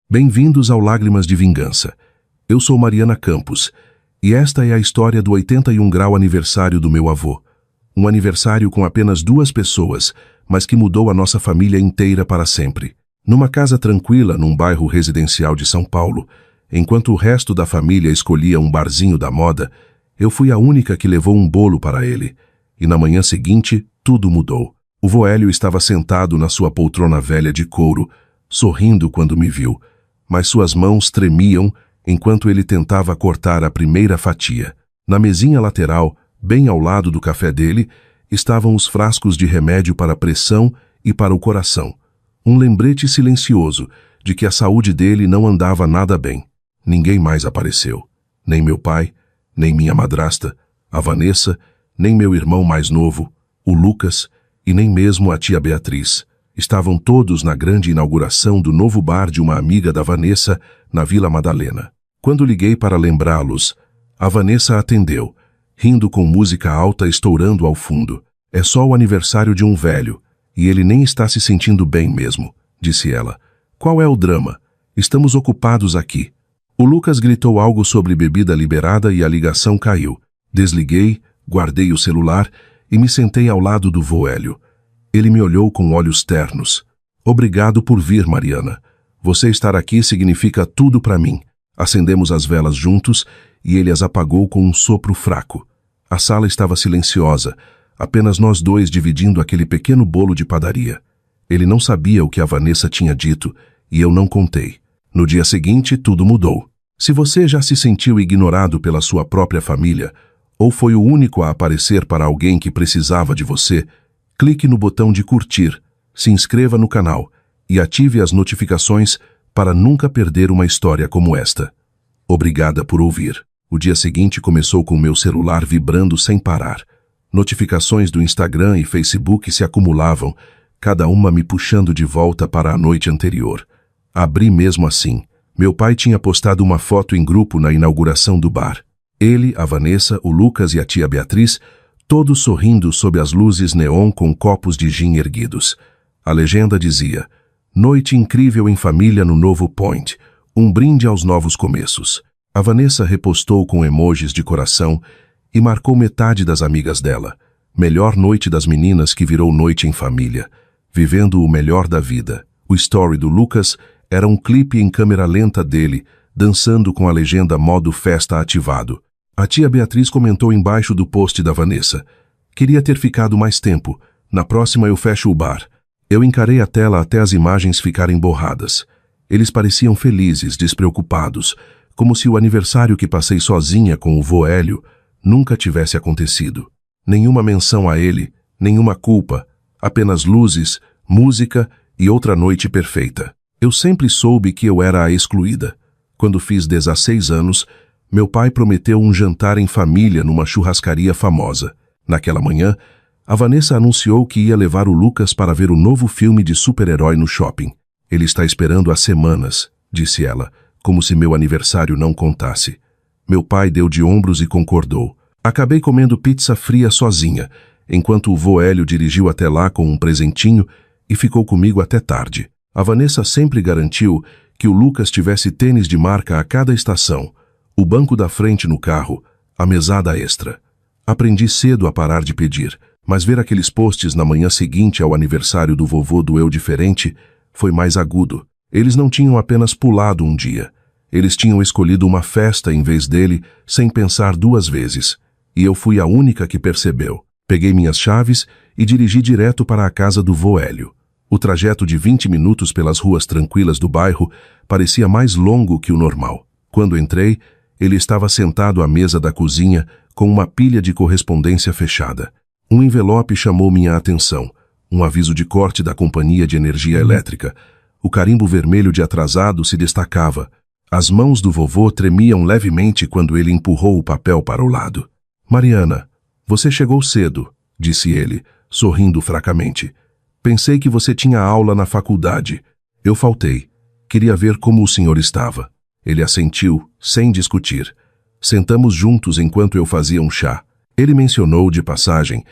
Bem-vindos ao Lágrimas de Vingança. Eu sou Mariana Campos, e esta é a história do 81 grau aniversário do meu avô. Um aniversário com apenas 2 pessoas, mas que mudou a nossa família inteira para sempre. Numa casa tranquila, num bairro residencial de São Paulo, enquanto o resto da família escolhia um barzinho da moda, eu fui a única que levou um bolo para ele. E na manhã seguinte, tudo mudou. O vô Hélio estava sentado na sua poltrona velha de couro, sorrindo quando me viu, mas suas mãos tremiam enquanto ele tentava cortar a primeira fatia. Na mesinha lateral, bem ao lado do café dele, estavam os frascos de remédio para a pressão e para o coração. Um lembrete silencioso de que a saúde dele não andava nada bem. Ninguém mais apareceu. Nem meu pai, nem minha madrasta, a Vanessa, nem meu irmão mais novo, o Lucas, e nem mesmo a tia Beatriz. Estavam todos na grande inauguração do novo bar de uma amiga da Vanessa, na Vila Madalena. Quando liguei para lembrá-los, a Vanessa atendeu, rindo com música alta estourando ao fundo. É só o aniversário de um velho, e ele nem está se sentindo bem mesmo, disse ela. Qual é o drama? Estamos ocupados aqui. O Lucas gritou algo sobre bebida liberada e a ligação caiu. Desliguei, guardei o celular e me sentei ao lado do vô Hélio. Ele me olhou com olhos ternos. Obrigado por vir, Mariana. Você estar aqui significa tudo para mim. Acendemos as velas juntos e ele as apagou com um sopro fraco. A sala estava silenciosa, apenas nós dois dividindo aquele pequeno bolo de padaria. Ele não sabia o que a Vanessa tinha dito e eu não contei. No dia seguinte, tudo mudou. Se você já se sentiu ignorado pela sua própria família, ou foi o único a aparecer para alguém que precisava de você, clique no botão de curtir, se inscreva no canal e ative as notificações para nunca perder uma história como esta. Obrigada por ouvir. O dia seguinte começou com meu celular vibrando sem parar. Notificações do Instagram e Facebook se acumulavam, cada uma me puxando de volta para a noite anterior. Abri mesmo assim. Meu pai tinha postado uma foto em grupo na inauguração do bar. Ele, a Vanessa, o Lucas e a tia Beatriz, todos sorrindo sob as luzes neon com copos de gin erguidos. A legenda dizia: Noite incrível em família no novo Point, um brinde aos novos começos. A Vanessa repostou com emojis de coração e marcou metade das amigas dela. Melhor noite das meninas que virou noite em família, vivendo o melhor da vida. O story do Lucas era um clipe em câmera lenta dele, dançando com a legenda modo festa ativado. A tia Beatriz comentou embaixo do post da Vanessa: Queria ter ficado mais tempo. Na próxima eu fecho o bar. Eu encarei a tela até as imagens ficarem borradas. Eles pareciam felizes, despreocupados, como se o aniversário que passei sozinha com o vô Hélio nunca tivesse acontecido. Nenhuma menção a ele, nenhuma culpa, apenas luzes, música e outra noite perfeita. Eu sempre soube que eu era a excluída. Quando fiz 16 anos, meu pai prometeu um jantar em família numa churrascaria famosa. Naquela manhã, a Vanessa anunciou que ia levar o Lucas para ver o novo filme de super-herói no shopping. Ele está esperando há semanas, disse ela, como se meu aniversário não contasse. Meu pai deu de ombros e concordou. Acabei comendo pizza fria sozinha, enquanto o vô Hélio dirigiu até lá com um presentinho e ficou comigo até tarde. A Vanessa sempre garantiu que o Lucas tivesse tênis de marca a cada estação, o banco da frente no carro, a mesada extra. Aprendi cedo a parar de pedir, mas ver aqueles posts na manhã seguinte ao aniversário do vovô doeu diferente, foi mais agudo. Eles não tinham apenas pulado um dia. Eles tinham escolhido uma festa em vez dele, sem pensar 2 vezes. E eu fui a única que percebeu. Peguei minhas chaves e dirigi direto para a casa do vô Hélio. O trajeto de 20 minutos pelas ruas tranquilas do bairro parecia mais longo que o normal. Quando entrei, ele estava sentado à mesa da cozinha com uma pilha de correspondência fechada. Um envelope chamou minha atenção, um aviso de corte da companhia de energia elétrica. O carimbo vermelho de atrasado se destacava. As mãos do vovô tremiam levemente quando ele empurrou o papel para o lado. Mariana, você chegou cedo, disse ele, sorrindo fracamente. Pensei que você tinha aula na faculdade. Eu faltei. Queria ver como o senhor estava. Ele assentiu, sem discutir. Sentamos juntos enquanto eu fazia um chá. Ele mencionou, de passagem,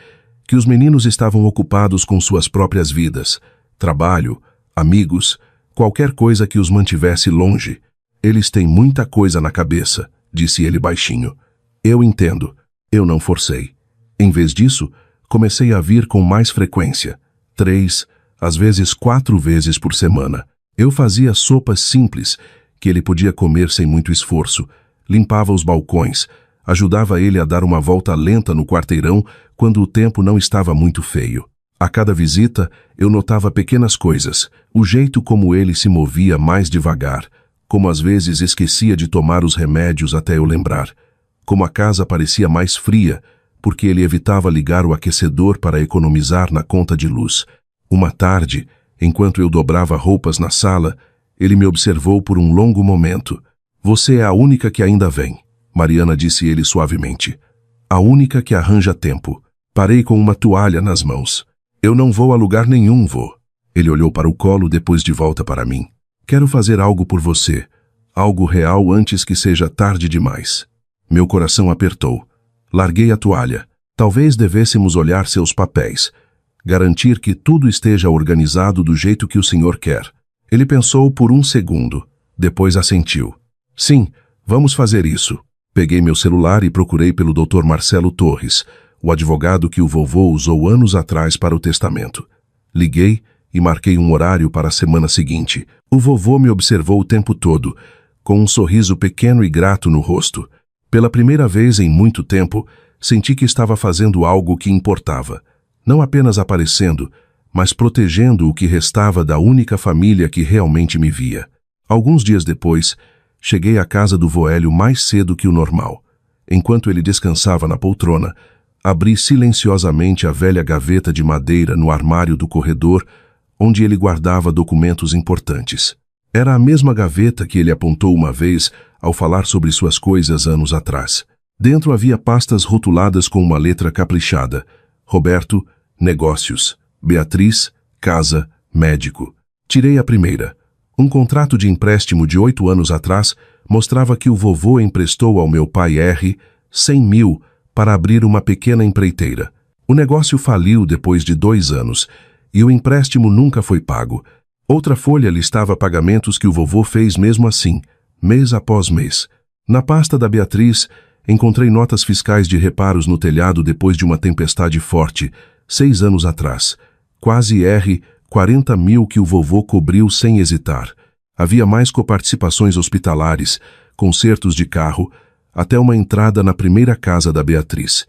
que os meninos estavam ocupados com suas próprias vidas, trabalho, amigos, Qualquer coisa que os mantivesse longe. Eles têm muita coisa na cabeça, disse ele baixinho. Eu entendo. Eu não forcei. Em vez disso, comecei a vir com mais frequência. 3, às vezes 4 vezes por semana. Eu fazia sopas simples, que ele podia comer sem muito esforço. Limpava os balcões. Ajudava ele a dar uma volta lenta no quarteirão quando o tempo não estava muito feio. A cada visita, eu notava pequenas coisas, o jeito como ele se movia mais devagar, como às vezes esquecia de tomar os remédios até eu lembrar, como a casa parecia mais fria, porque ele evitava ligar o aquecedor para economizar na conta de luz. Uma tarde, enquanto eu dobrava roupas na sala, ele me observou por um longo momento. Você é a única que ainda vem, Mariana disse ele suavemente. A única que arranja tempo. Parei com uma toalha nas mãos. Eu não vou a lugar nenhum, vô. Ele olhou para o colo depois de volta para mim. Quero fazer algo por você. Algo real antes que seja tarde demais. Meu coração apertou. Larguei a toalha. Talvez devêssemos olhar seus papéis. Garantir que tudo esteja organizado do jeito que o senhor quer. Ele pensou por um segundo. Depois assentiu. Sim, vamos fazer isso. Peguei meu celular e procurei pelo Dr. Marcelo Torres, o advogado que o vovô usou anos atrás para o testamento. Liguei e marquei um horário para a semana seguinte. O vovô me observou o tempo todo, com um sorriso pequeno e grato no rosto. Pela primeira vez em muito tempo, senti que estava fazendo algo que importava. Não apenas aparecendo, mas protegendo o que restava da única família que realmente me via. Alguns dias depois, cheguei à casa do vô Hélio mais cedo que o normal. Enquanto ele descansava na poltrona, abri silenciosamente a velha gaveta de madeira no armário do corredor, onde ele guardava documentos importantes. Era a mesma gaveta que ele apontou uma vez ao falar sobre suas coisas anos atrás. Dentro havia pastas rotuladas com uma letra caprichada. Roberto, negócios. Beatriz, casa, médico. Tirei a primeira. Um contrato de empréstimo de 8 anos atrás mostrava que o vovô emprestou ao meu pai R. 100 mil para abrir uma pequena empreiteira. O negócio faliu depois de 2 anos e o empréstimo nunca foi pago. Outra folha listava pagamentos que o vovô fez mesmo assim, mês após mês. Na pasta da Beatriz, encontrei notas fiscais de reparos no telhado depois de uma tempestade forte, 6 anos atrás. Quase R. 40 mil que o vovô cobriu sem hesitar. Havia mais coparticipações hospitalares, consertos de carro, até uma entrada na primeira casa da Beatriz.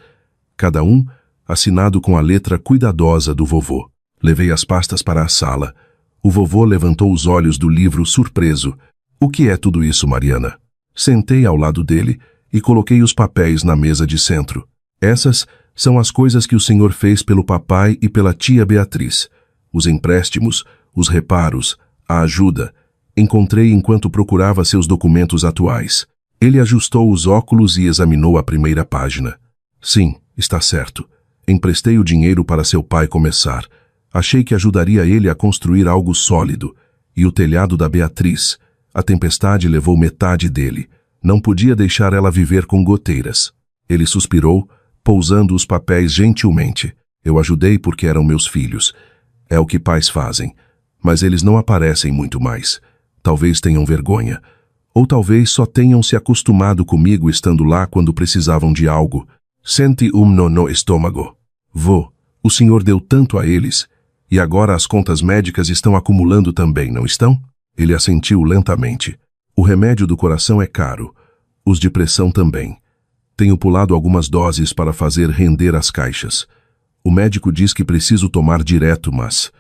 Cada um assinado com a letra cuidadosa do vovô. Levei as pastas para a sala. O vovô levantou os olhos do livro surpreso. O que é tudo isso, Mariana? Sentei ao lado dele e coloquei os papéis na mesa de centro. Essas são as coisas que o senhor fez pelo papai e pela tia Beatriz. Os empréstimos, os reparos, a ajuda. Encontrei enquanto procurava seus documentos atuais. Ele ajustou os óculos e examinou a primeira página. Sim, está certo. Emprestei o dinheiro para seu pai começar. Achei que ajudaria ele a construir algo sólido. E o telhado da Beatriz. A tempestade levou metade dele. Não podia deixar ela viver com goteiras. Ele suspirou, pousando os papéis gentilmente. Eu ajudei porque eram meus filhos. É o que pais fazem. Mas eles não aparecem muito mais. Talvez tenham vergonha. Ou talvez só tenham se acostumado comigo estando lá quando precisavam de algo. Sente um nó no estômago. Vô, o senhor deu tanto a eles. E agora as contas médicas estão acumulando também, não estão? Ele assentiu lentamente. O remédio do coração é caro. Os de pressão também. Tenho pulado algumas doses para fazer render as caixas. O médico diz que preciso tomar direto, mas...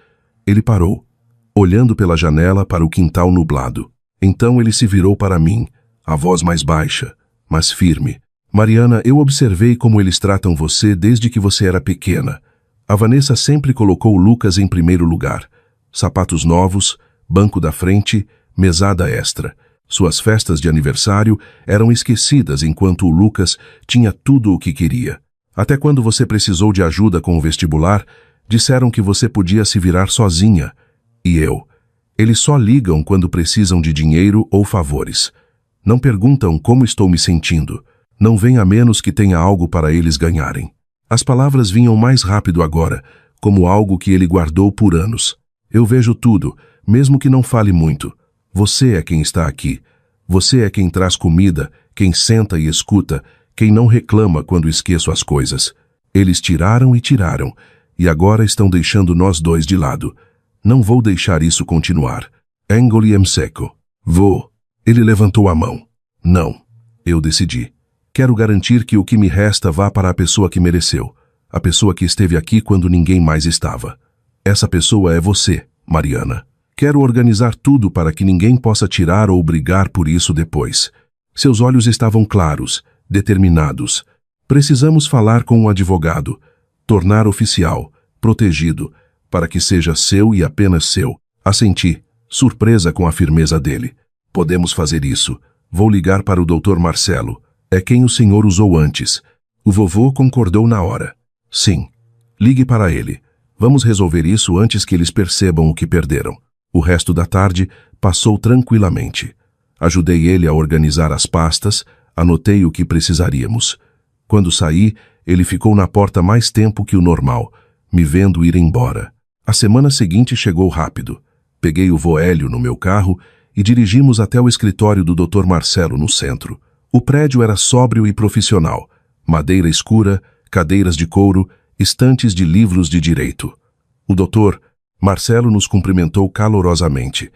Ele parou, olhando pela janela para o quintal nublado. Então ele se virou para mim, a voz mais baixa, mas firme. Mariana, eu observei como eles tratam você desde que você era pequena. A Vanessa sempre colocou o Lucas em primeiro lugar. Sapatos novos, banco da frente, mesada extra. Suas festas de aniversário eram esquecidas enquanto o Lucas tinha tudo o que queria. Até quando você precisou de ajuda com o vestibular, disseram que você podia se virar sozinha. E eu? Eles só ligam quando precisam de dinheiro ou favores. Não perguntam como estou me sentindo. Não vem a menos que tenha algo para eles ganharem. As palavras vinham mais rápido agora, como algo que ele guardou por anos. Eu vejo tudo, Mesmo que não fale muito, você é quem está aqui. Você é quem traz comida, quem senta e escuta, quem não reclama quando esqueço as coisas. Eles tiraram e tiraram, e agora estão deixando nós dois de lado. Não vou deixar isso continuar. Engoliem seco. Vou. Ele levantou a mão. Não. Eu decidi. Quero garantir que o que me resta vá para a pessoa que mereceu. A pessoa que esteve aqui quando ninguém mais estava. Essa pessoa é você, Mariana. Quero organizar tudo para que ninguém possa tirar ou brigar por isso depois. Seus olhos estavam claros, determinados. Precisamos falar com um advogado, tornar oficial, protegido, para que seja seu e apenas seu. Assenti, surpresa com a firmeza dele. Podemos fazer isso. Vou ligar para o Dr. Marcelo. É quem o senhor usou antes. O vovô concordou na hora. Sim. Ligue para ele. Vamos resolver isso antes que eles percebam o que perderam. O resto da tarde passou tranquilamente. Ajudei ele a organizar as pastas, anotei o que precisaríamos. Quando saí, ele ficou na porta mais tempo que o normal, me vendo ir embora. A semana seguinte chegou rápido. Peguei o vô Hélio no meu carro e dirigimos até o escritório do Dr. Marcelo no centro. O prédio era sóbrio e profissional. Madeira escura, cadeiras de couro, estantes de livros de direito. O Dr. Marcelo nos cumprimentou calorosamente.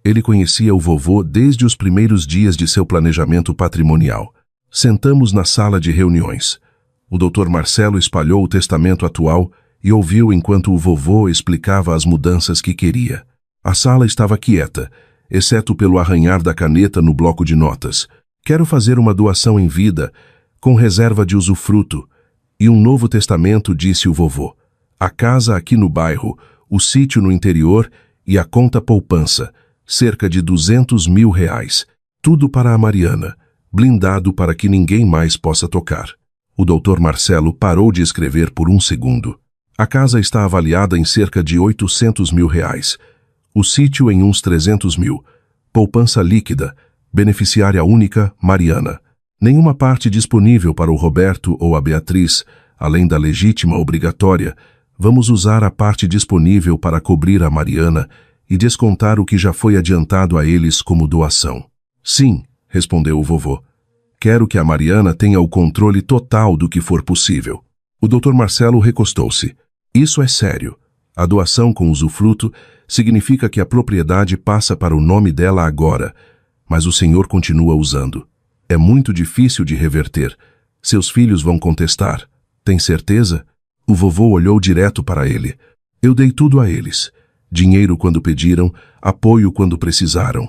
Ele conhecia o vovô desde os primeiros dias de seu planejamento patrimonial. Sentamos na sala de reuniões. O Dr. Marcelo espalhou o testamento atual e ouviu enquanto o vovô explicava as mudanças que queria. A sala estava quieta, exceto pelo arranhar da caneta no bloco de notas. Quero fazer uma doação em vida, com reserva de usufruto. E um novo testamento, disse o vovô. A casa aqui no bairro, o sítio no interior e a conta poupança, cerca de R$200 mil. Tudo para a Mariana, blindado para que ninguém mais possa tocar. O Dr. Marcelo parou de escrever por um segundo. A casa está avaliada em cerca de R$800 mil. O sítio em uns 300 mil. Poupança líquida, beneficiária única, Mariana. Nenhuma parte disponível para o Roberto ou a Beatriz, além da legítima obrigatória. Vamos usar a parte disponível para cobrir a Mariana e descontar o que já foi adiantado a eles como doação. Sim, respondeu o vovô. Quero que a Mariana tenha o controle total do que for possível. O Dr. Marcelo recostou-se. Isso é sério. A doação com usufruto significa que a propriedade passa para o nome dela agora, mas o senhor continua usando. É muito difícil de reverter. Seus filhos vão contestar. Tem certeza? O vovô olhou direto para ele. Eu dei tudo a eles. Dinheiro quando pediram, apoio quando precisaram.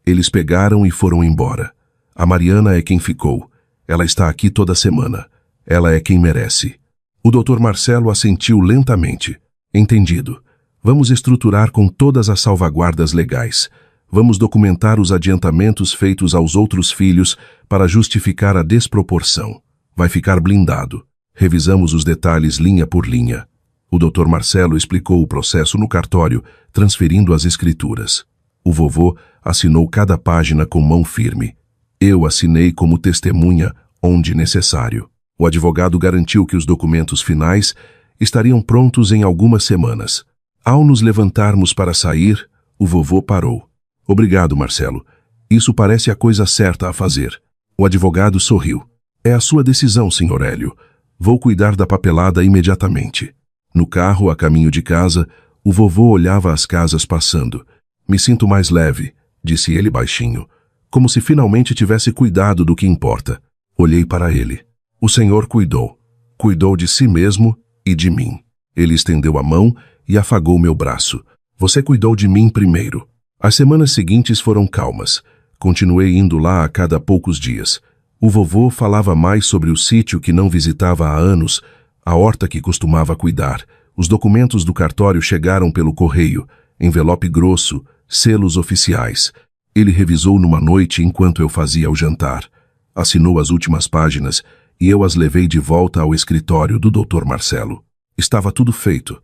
Eles pegaram e foram embora. A Mariana é quem ficou. Ela está aqui toda semana. Ela é quem merece. O Dr. Marcelo assentiu lentamente. Entendido. Vamos estruturar com todas as salvaguardas legais. Vamos documentar os adiantamentos feitos aos outros filhos para justificar a desproporção. Vai ficar blindado. Revisamos os detalhes linha por linha. O Dr. Marcelo explicou o processo no cartório, transferindo as escrituras. O vovô assinou cada página com mão firme. Eu assinei como testemunha, onde necessário. O advogado garantiu que os documentos finais estariam prontos em algumas semanas. Ao nos levantarmos para sair, o vovô parou. Obrigado, Marcelo. Isso parece a coisa certa a fazer. O advogado sorriu. É a sua decisão, Sr. Hélio. Vou cuidar da papelada imediatamente. No carro, a caminho de casa, o vovô olhava as casas passando. Me sinto mais leve, disse ele baixinho, como se finalmente tivesse cuidado do que importa. Olhei para ele. O senhor cuidou. Cuidou de si mesmo e de mim. Ele estendeu a mão e afagou meu braço. Você cuidou de mim primeiro. As semanas seguintes foram calmas. Continuei indo lá a cada poucos dias. O vovô falava mais sobre o sítio que não visitava há anos, a horta que costumava cuidar. Os documentos do cartório chegaram pelo correio, envelope grosso, selos oficiais. Ele revisou numa noite enquanto eu fazia o jantar. Assinou as últimas páginas e eu as levei de volta ao escritório do Dr. Marcelo. Estava tudo feito.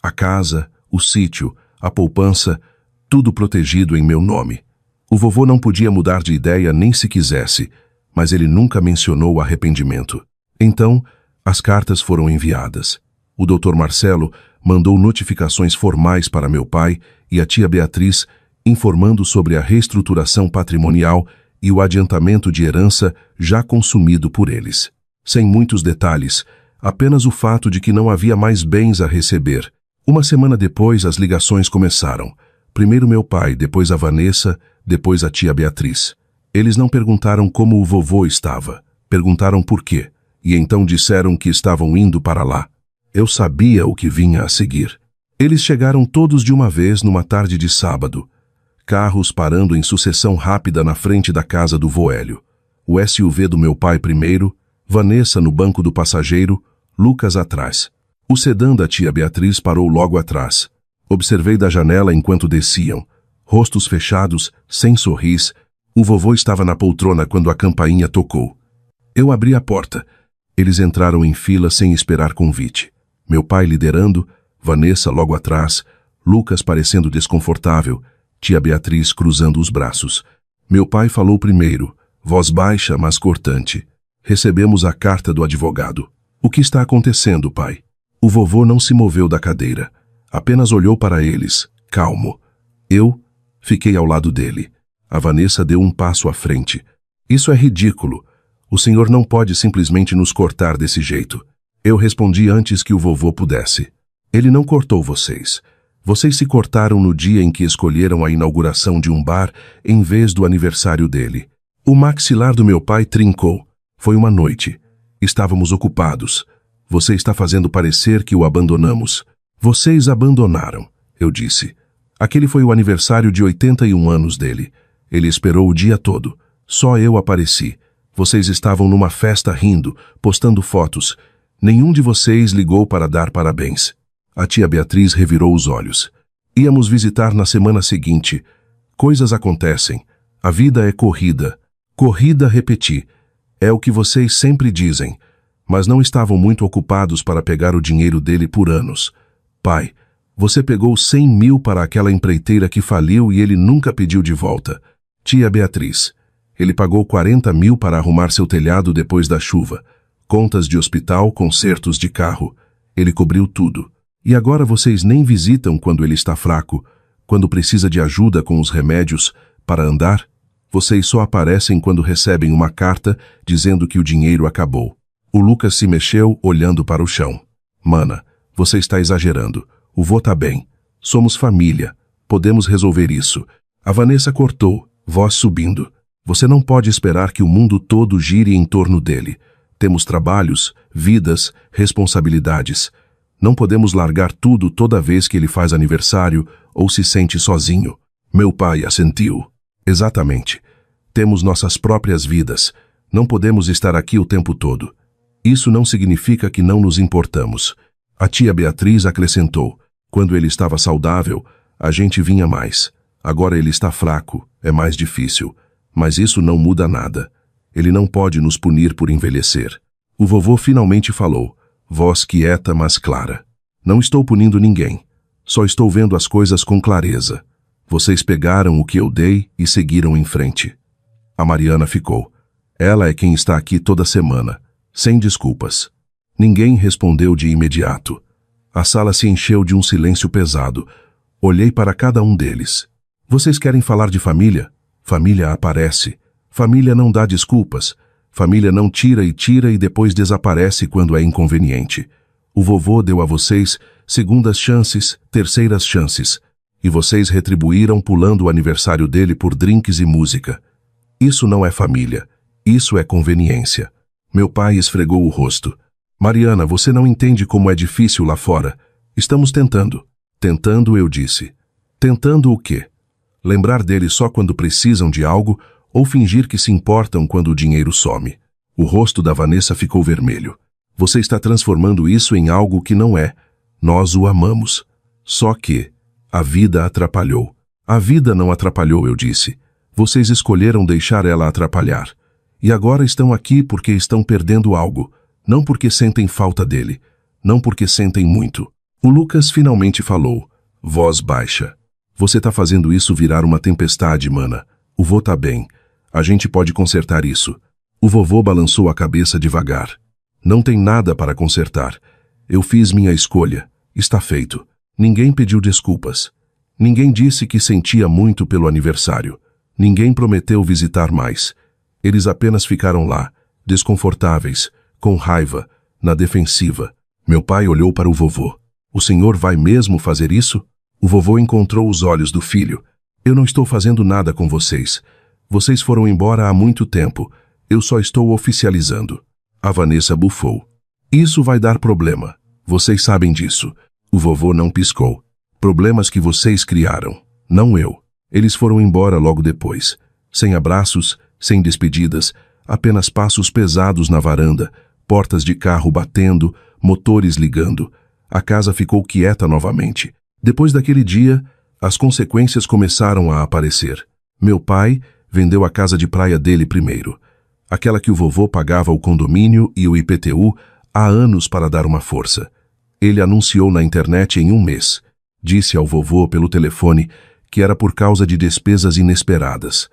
A casa, o sítio, a poupança, tudo protegido em meu nome. O vovô não podia mudar de ideia nem se quisesse, mas ele nunca mencionou arrependimento. Então, as cartas foram enviadas. O Dr. Marcelo mandou notificações formais para meu pai e a tia Beatriz, informando sobre a reestruturação patrimonial e o adiantamento de herança já consumido por eles. Sem muitos detalhes, apenas o fato de que não havia mais bens a receber. Uma semana depois, as ligações começaram. Primeiro meu pai, depois a Vanessa, depois a tia Beatriz. Eles não perguntaram como o vovô estava, perguntaram por quê, e então disseram que estavam indo para lá. Eu sabia o que vinha a seguir. Eles chegaram todos de uma vez numa tarde de sábado. Carros parando em sucessão rápida na frente da casa do vô Hélio. O SUV do meu pai primeiro, Vanessa no banco do passageiro, Lucas atrás. O sedã da tia Beatriz parou logo atrás. Observei da janela enquanto desciam. Rostos fechados, sem sorris. O vovô estava na poltrona quando a campainha tocou. Eu abri a porta. Eles entraram em fila sem esperar convite. Meu pai liderando, Vanessa logo atrás, Lucas parecendo desconfortável, tia Beatriz cruzando os braços. Meu pai falou primeiro, voz baixa, mas cortante. Recebemos a carta do advogado. O que está acontecendo, pai? O vovô não se moveu da cadeira. Apenas olhou para eles, calmo. Eu fiquei ao lado dele. A Vanessa deu um passo à frente. Isso é ridículo. O senhor não pode simplesmente nos cortar desse jeito. Eu respondi antes que o vovô pudesse. Ele não cortou vocês. Vocês se cortaram no dia em que escolheram a inauguração de um bar em vez do aniversário dele. O maxilar do meu pai trincou. Foi uma noite. Estávamos ocupados. Você está fazendo parecer que o abandonamos. Vocês abandonaram, eu disse. Aquele foi o aniversário de 81 anos dele. Ele esperou o dia todo. Só eu apareci. Vocês estavam numa festa rindo, postando fotos. Nenhum de vocês ligou para dar parabéns. A tia Beatriz revirou os olhos. Íamos visitar na semana seguinte. Coisas acontecem. A vida é corrida. Corrida, repeti. É o que vocês sempre dizem. Mas não estavam muito ocupados para pegar o dinheiro dele por anos. Pai, você pegou 100 mil para aquela empreiteira que faliu e ele nunca pediu de volta. Tia Beatriz, ele pagou 40 mil para arrumar seu telhado depois da chuva. Contas de hospital, consertos de carro. Ele cobriu tudo. E agora vocês nem visitam quando ele está fraco, quando precisa de ajuda com os remédios para andar. Vocês só aparecem quando recebem uma carta dizendo que o dinheiro acabou. O Lucas se mexeu, olhando para o chão. Mana, você está exagerando. O vô tá bem. Somos família. Podemos resolver isso. A Vanessa cortou, voz subindo. Você não pode esperar que o mundo todo gire em torno dele. Temos trabalhos, vidas, responsabilidades. Não podemos largar tudo toda vez que ele faz aniversário ou se sente sozinho. Meu pai assentiu. Exatamente. Temos nossas próprias vidas. Não podemos estar aqui o tempo todo. Isso não significa que não nos importamos. A tia Beatriz acrescentou. Quando ele estava saudável, a gente vinha mais. Agora ele está fraco, é mais difícil. Mas isso não muda nada. Ele não pode nos punir por envelhecer. O vovô finalmente falou, voz quieta, mas clara. Não estou punindo ninguém. Só estou vendo as coisas com clareza. Vocês pegaram o que eu dei e seguiram em frente. A Mariana ficou. Ela é quem está aqui toda semana, sem desculpas. Ninguém respondeu de imediato. A sala se encheu de um silêncio pesado. Olhei para cada um deles. Vocês querem falar de família? Família aparece. Família não dá desculpas. Família não tira e depois desaparece quando é inconveniente. O vovô deu a vocês segundas chances, terceiras chances. E vocês retribuíram pulando o aniversário dele por drinks e música. Isso não é família. Isso é conveniência. Meu pai esfregou o rosto. Mariana, você não entende como é difícil lá fora. Estamos tentando. Tentando, eu disse. Tentando o quê? Lembrar dele só quando precisam de algo ou fingir que se importam quando o dinheiro some. O rosto da Vanessa ficou vermelho. Você está transformando isso em algo que não é. Nós o amamos. Só que a vida atrapalhou. A vida não atrapalhou, eu disse. Vocês escolheram deixar ela atrapalhar. E agora estão aqui porque estão perdendo algo. Não porque sentem falta dele. Não porque sentem muito. O Lucas finalmente falou, voz baixa. Você tá fazendo isso virar uma tempestade, mana. O vô tá bem. A gente pode consertar isso. O vovô balançou a cabeça devagar. Não tem nada para consertar. Eu fiz minha escolha. Está feito. Ninguém pediu desculpas. Ninguém disse que sentia muito pelo aniversário. Ninguém prometeu visitar mais. Eles apenas ficaram lá, desconfortáveis, com raiva, na defensiva. Meu pai olhou para o vovô. O senhor vai mesmo fazer isso? O vovô encontrou os olhos do filho. Eu não estou fazendo nada com vocês. Vocês foram embora há muito tempo. Eu só estou oficializando. A Vanessa bufou. Isso vai dar problema. Vocês sabem disso. O vovô não piscou. Problemas que vocês criaram, não eu. Eles foram embora logo depois. Sem abraços, sem despedidas, apenas passos pesados na varanda, portas de carro batendo, motores ligando. A casa ficou quieta novamente. Depois daquele dia, as consequências começaram a aparecer. Meu pai vendeu a casa de praia dele primeiro. Aquela que o vovô pagava o condomínio e o IPTU há anos para dar uma força. Ele anunciou na internet em um mês. Disse ao vovô pelo telefone que era por causa de despesas inesperadas.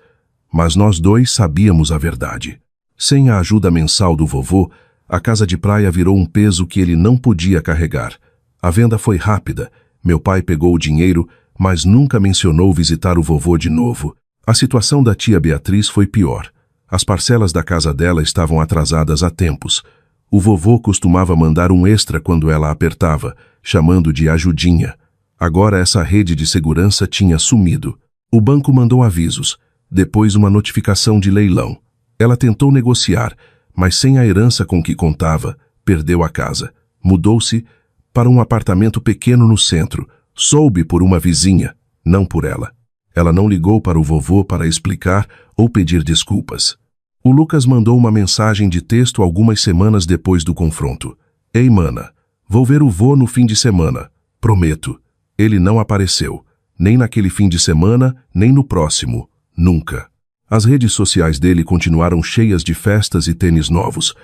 Mas nós dois sabíamos a verdade. Sem a ajuda mensal do vovô, a casa de praia virou um peso que ele não podia carregar. A venda foi rápida. Meu pai pegou o dinheiro, mas nunca mencionou visitar o vovô de novo. A situação da tia Beatriz foi pior. As parcelas da casa dela estavam atrasadas há tempos. O vovô costumava mandar um extra quando ela apertava, chamando de ajudinha. Agora essa rede de segurança tinha sumido. O banco mandou avisos, depois uma notificação de leilão. Ela tentou negociar, mas sem a herança com que contava, perdeu a casa. Mudou-se para um apartamento pequeno no centro. Soube por uma vizinha, não por ela. Ela não ligou para o vovô para explicar ou pedir desculpas. O Lucas mandou uma mensagem de texto algumas semanas depois do confronto. Ei, mana, vou ver o vô no fim de semana. Prometo. Ele não apareceu, nem naquele fim de semana, nem no próximo. Nunca. As redes sociais dele continuaram cheias de festas e tênis novos.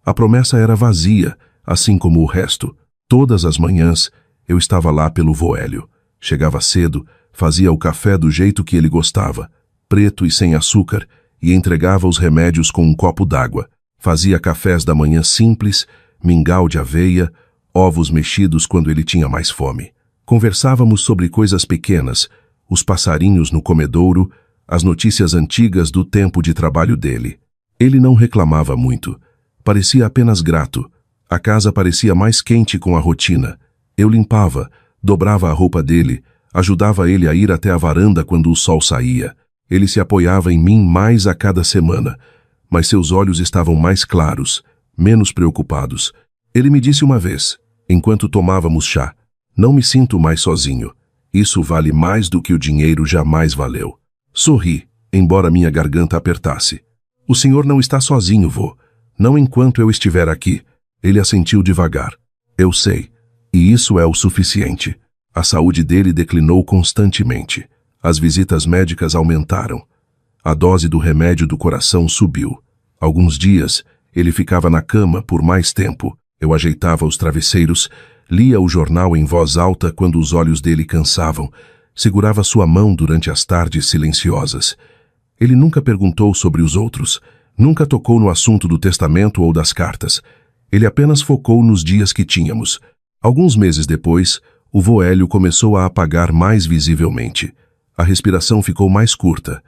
A promessa era vazia, assim como o resto. Todas as manhãs, eu estava lá pelo vô Hélio. Chegava cedo, fazia o café do jeito que ele gostava, preto e sem açúcar, e entregava os remédios com um copo d'água. Fazia cafés da manhã simples, mingau de aveia, ovos mexidos quando ele tinha mais fome. Conversávamos sobre coisas pequenas, os passarinhos no comedouro, as notícias antigas do tempo de trabalho dele. Ele não reclamava muito. Parecia apenas grato. A casa parecia mais quente com a rotina. Eu limpava, dobrava a roupa dele, ajudava ele a ir até a varanda quando o sol saía. Ele se apoiava em mim mais a cada semana, mas seus olhos estavam mais claros, menos preocupados. Ele me disse uma vez, enquanto tomávamos chá, não me sinto mais sozinho. Isso vale mais do que o dinheiro jamais valeu. Sorri, embora minha garganta apertasse. O senhor não está sozinho, vô. Não enquanto eu estiver aqui. Ele assentiu devagar. Eu sei. E isso é o suficiente. A saúde dele declinou constantemente. As visitas médicas aumentaram. A dose do remédio do coração subiu. Alguns dias, ele ficava na cama por mais tempo. Eu ajeitava os travesseiros, lia o jornal em voz alta quando os olhos dele cansavam, segurava sua mão durante as tardes silenciosas. Ele nunca perguntou sobre os outros, nunca tocou no assunto do testamento ou das cartas. Ele apenas focou nos dias que tínhamos. Alguns meses depois, o vô Hélio começou a apagar mais visivelmente. A respiração ficou mais curta.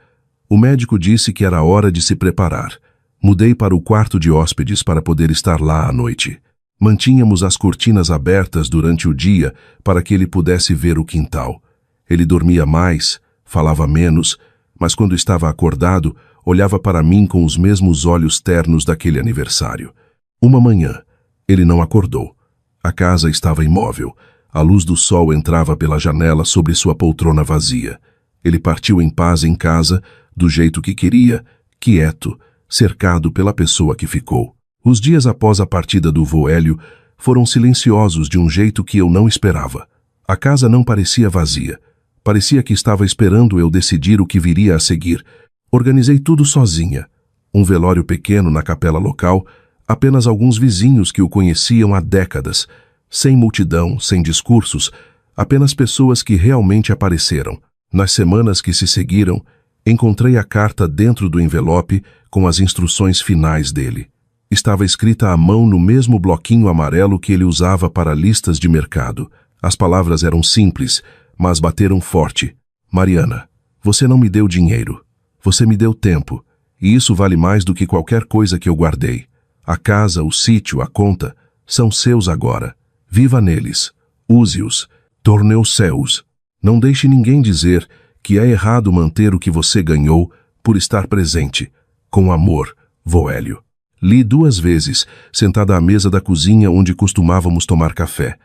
O médico disse que era hora de se preparar. Mudei para o quarto de hóspedes para poder estar lá à noite. Mantínhamos as cortinas abertas durante o dia para que ele pudesse ver o quintal. Ele dormia mais, falava menos, mas quando estava acordado, olhava para mim com os mesmos olhos ternos daquele aniversário. Uma manhã, ele não acordou. A casa estava imóvel. A luz do sol entrava pela janela sobre sua poltrona vazia. Ele partiu em paz em casa, do jeito que queria, quieto, cercado pela pessoa que ficou. Os dias após a partida do vô Hélio foram silenciosos de um jeito que eu não esperava. A casa não parecia vazia. Parecia que estava esperando eu decidir o que viria a seguir. Organizei tudo sozinha. Um velório pequeno na capela local, apenas alguns vizinhos que o conheciam há décadas, sem multidão, sem discursos, apenas pessoas que realmente apareceram. Nas semanas que se seguiram, encontrei a carta dentro do envelope com as instruções finais dele. Estava escrita à mão no mesmo bloquinho amarelo que ele usava para listas de mercado. As palavras eram simples, mas bateram forte. Mariana, você não me deu dinheiro. Você me deu tempo. E isso vale mais do que qualquer coisa que eu guardei. A casa, o sítio, a conta, são seus agora. Viva neles. Use-os. Torne-os seus. Não deixe ninguém dizer que é errado manter o que você ganhou por estar presente. Com amor, Voélio. Li 2 vezes, sentada à mesa da cozinha onde costumávamos tomar café.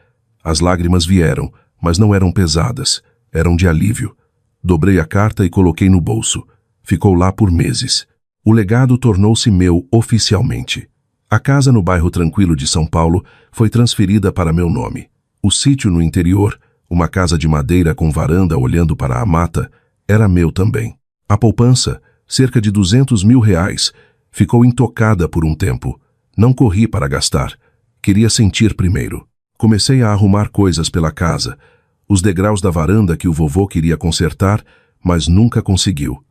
As lágrimas vieram, mas não eram pesadas. Eram de alívio. Dobrei a carta e coloquei no bolso. Ficou lá por meses. O legado tornou-se meu oficialmente. A casa no bairro tranquilo de São Paulo foi transferida para meu nome. O sítio no interior, uma casa de madeira com varanda olhando para a mata, era meu também. A poupança, cerca de R$200 mil, ficou intocada por um tempo. Não corri para gastar. Queria sentir primeiro. Comecei a arrumar coisas pela casa. Os degraus da varanda que o vovô queria consertar, mas nunca conseguiu.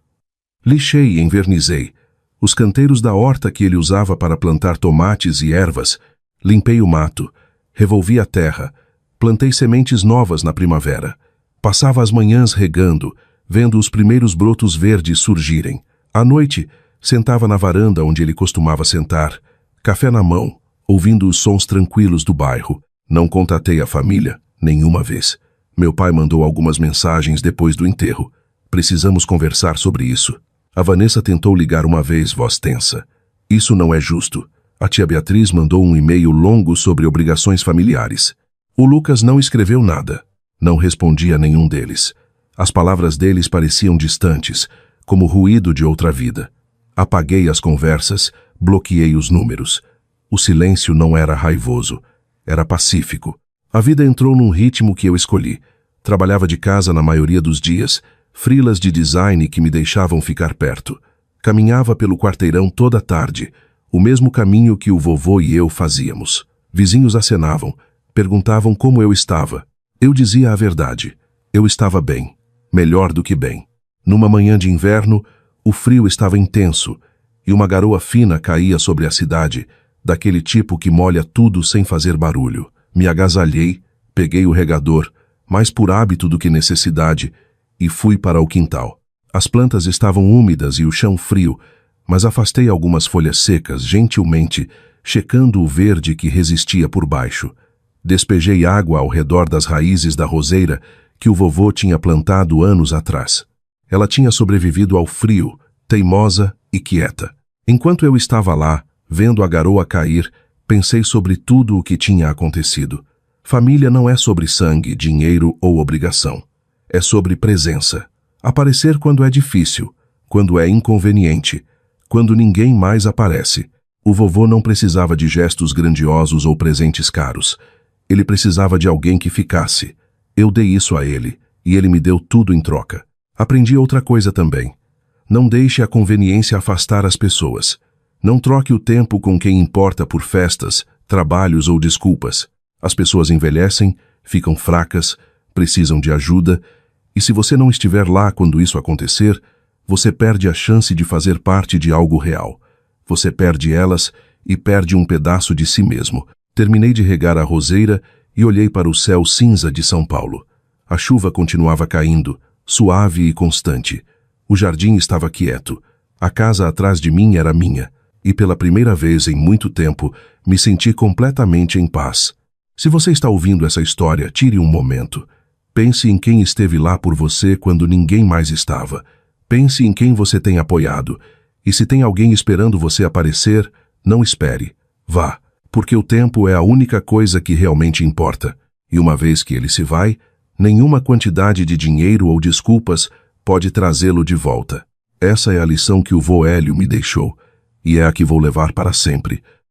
Lixei e envernizei. Os canteiros da horta que ele usava para plantar tomates e ervas. Limpei o mato. Revolvi a terra. Plantei sementes novas na primavera. Passava as manhãs regando, vendo os primeiros brotos verdes surgirem. À noite, sentava na varanda onde ele costumava sentar, café na mão, ouvindo os sons tranquilos do bairro. Não contatei a família, nenhuma vez. Meu pai mandou algumas mensagens depois do enterro. Precisamos conversar sobre isso. A Vanessa tentou ligar uma vez, voz tensa. Isso não é justo. A tia Beatriz mandou um e-mail longo sobre obrigações familiares. O Lucas não escreveu nada. Não respondia a nenhum deles. As palavras deles pareciam distantes, como ruído de outra vida. Apaguei as conversas, bloqueei os números. O silêncio não era raivoso, era pacífico. A vida entrou num ritmo que eu escolhi. Trabalhava de casa na maioria dos dias, freelas de design que me deixavam ficar perto. Caminhava pelo quarteirão toda tarde, o mesmo caminho que o vovô e eu fazíamos. Vizinhos acenavam, perguntavam como eu estava. Eu dizia a verdade. Eu estava bem, melhor do que bem. Numa manhã de inverno, o frio estava intenso e uma garoa fina caía sobre a cidade, daquele tipo que molha tudo sem fazer barulho. Me agasalhei, peguei o regador, mais por hábito do que necessidade, e fui para o quintal. As plantas estavam úmidas e o chão frio, mas afastei algumas folhas secas, gentilmente, checando o verde que resistia por baixo. Despejei água ao redor das raízes da roseira que o vovô tinha plantado anos atrás. Ela tinha sobrevivido ao frio, teimosa e quieta. Enquanto eu estava lá, vendo a garoa cair, pensei sobre tudo o que tinha acontecido. Família não é sobre sangue, dinheiro ou obrigação. É sobre presença. Aparecer quando é difícil, quando é inconveniente, quando ninguém mais aparece. O vovô não precisava de gestos grandiosos ou presentes caros. Ele precisava de alguém que ficasse. Eu dei isso a ele, e ele me deu tudo em troca. Aprendi outra coisa também. Não deixe a conveniência afastar as pessoas. Não troque o tempo com quem importa por festas, trabalhos ou desculpas. As pessoas envelhecem, ficam fracas, precisam de ajuda, e se você não estiver lá quando isso acontecer, você perde a chance de fazer parte de algo real. Você perde elas e perde um pedaço de si mesmo. Terminei de regar a roseira e olhei para o céu cinza de São Paulo. A chuva continuava caindo, suave e constante. O jardim estava quieto. A casa atrás de mim era minha, e pela primeira vez em muito tempo, me senti completamente em paz. Se você está ouvindo essa história, tire um momento. Pense em quem esteve lá por você quando ninguém mais estava. Pense em quem você tem apoiado. E se tem alguém esperando você aparecer, não espere. Vá, porque o tempo é a única coisa que realmente importa. E uma vez que ele se vai, nenhuma quantidade de dinheiro ou desculpas pode trazê-lo de volta. Essa é a lição que o vô Hélio me deixou, e é a que vou levar para sempre.